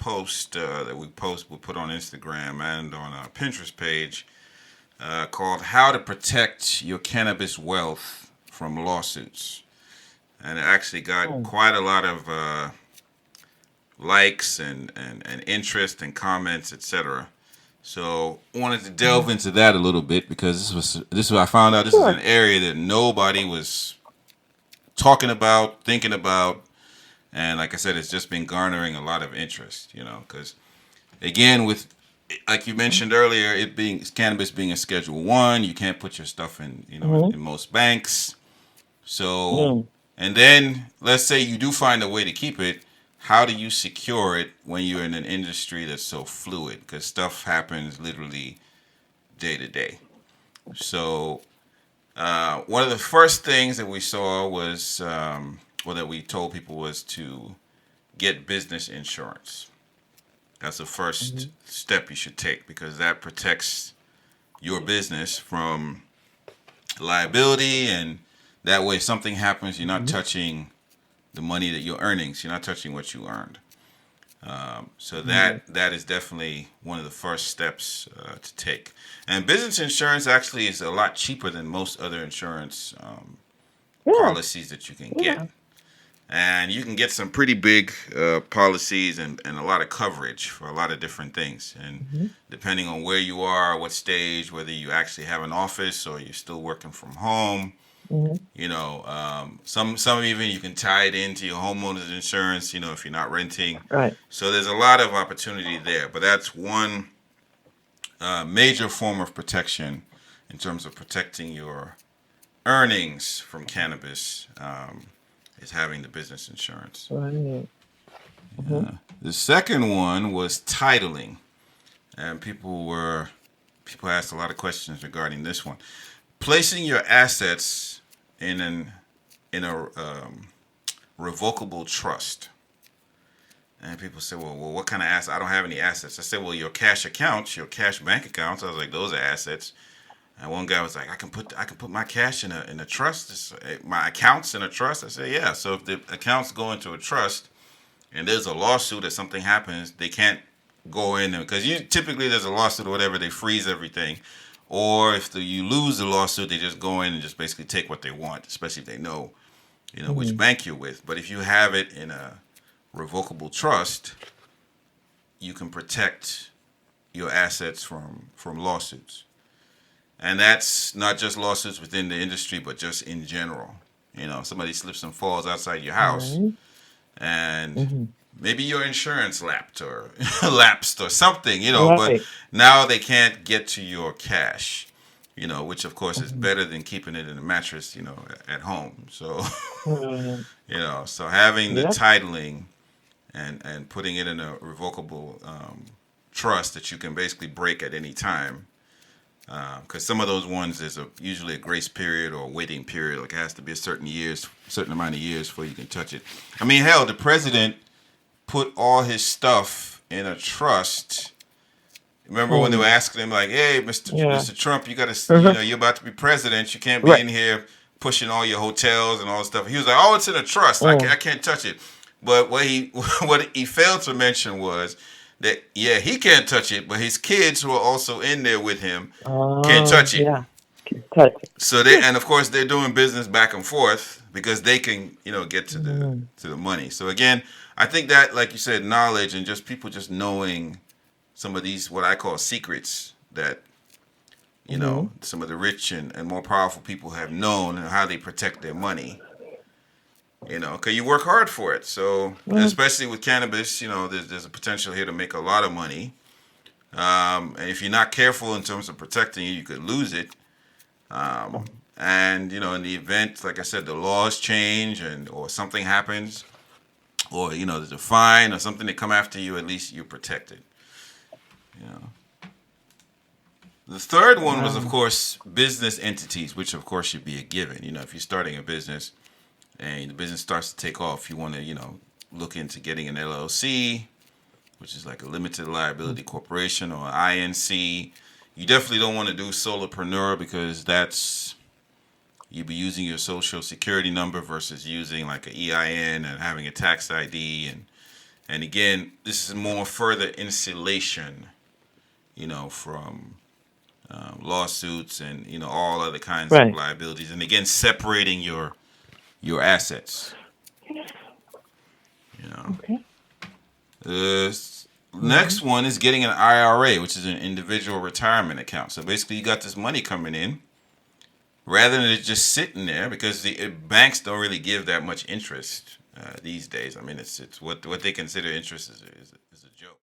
post that we put on Instagram and on our Pinterest page called "How to Protect Your Cannabis Wealth from Lawsuits," and it actually got quite a lot of likes and interest and comments, etc. So I wanted to delve into that a little bit because this was I found out this is an area that nobody was talking about, thinking about, and like I said, it's just been garnering a lot of interest. Because again, with like you mentioned earlier, it being cannabis being a Schedule 1, you can't put your stuff in in most banks. So and then let's say you do find a way to keep it. How do you secure it when you're in an industry that's so fluid? Because stuff happens literally day to day. So one of the first things that we saw was, or that we told people was to get business insurance. That's the first step you should take because that protects your business from liability, and that way if something happens, you're not touching the money that you're earning. So you're not touching what you earned. So that is definitely one of the first steps to take. And business insurance actually is a lot cheaper than most other insurance policies that you can get. And you can get some pretty big policies and a lot of coverage for a lot of different things. And depending on where you are, what stage, whether you actually have an office or you're still working from home, some even you can tie it into your homeowner's insurance, if you're not renting. Right. So there's a lot of opportunity there. But that's one major form of protection in terms of protecting your earnings from cannabis. Is having the business insurance. Right. The second one was titling, and people asked a lot of questions regarding this one. Placing your assets in a revocable trust, and people say, well, what kind of assets? I don't have any assets. I said, well, your cash accounts, your cash bank accounts. I was like, those are assets. And one guy was like, I can put my cash in a trust, my accounts in a trust. I said, yeah. So if the accounts go into a trust and there's a lawsuit or something happens, they can't go in there because typically there's a lawsuit or whatever, they freeze everything. Or if you lose the lawsuit, they just go in and just basically take what they want, especially if they know, which bank you're with. But if you have it in a revocable trust, you can protect your assets from lawsuits. And that's not just lawsuits within the industry, but just in general. Somebody slips and falls outside your house, and maybe your insurance lapsed or something, but now they can't get to your cash, which of course is better than keeping it in a mattress, at home. So, so having the titling and putting it in a revocable trust that you can basically break at any time. Because some of those ones, there's usually a grace period or a waiting period. Like it has to be a certain amount of years before you can touch it. I mean, hell, the president put all his stuff in a trust. Remember when they were asking him, like, "Hey, Mr. Trump, you got to, you're about to be president. You can't be in here pushing all your hotels and all this stuff." He was like, "Oh, it's in a trust. I can't touch it." But what he failed to mention was that he can't touch it, but his kids who are also in there with him can't touch it. Yeah, can't touch it. So and of course they're doing business back and forth because they can get to the money. So again, I think that, like you said, knowledge and just people just knowing some of these what I call secrets that some of the rich and more powerful people have known and how they protect their money. Because you work hard for it. So, especially with cannabis, there's a potential here to make a lot of money. And if you're not careful in terms of protecting it, you could lose it. And, in the event, like I said, the laws change or something happens, or, there's a fine or something that come after you, at least you're protected. The third one was, of course, business entities, which, of course, should be a given. If you're starting a business, and the business starts to take off, you want to, look into getting an LLC, which is like a limited liability corporation, or an INC. You definitely don't want to do solopreneur because you'd be using your social security number versus using like an EIN and having a tax ID And again, this is more further insulation, from lawsuits and all other kinds of Right. liabilities. And again, separating your assets. You know, Okay. the Mm-hmm. next one is getting an IRA, which is an individual retirement account. So basically, you got this money coming in rather than it just sitting there, because the banks don't really give that much interest these days. I mean, it's what they consider interest is a joke.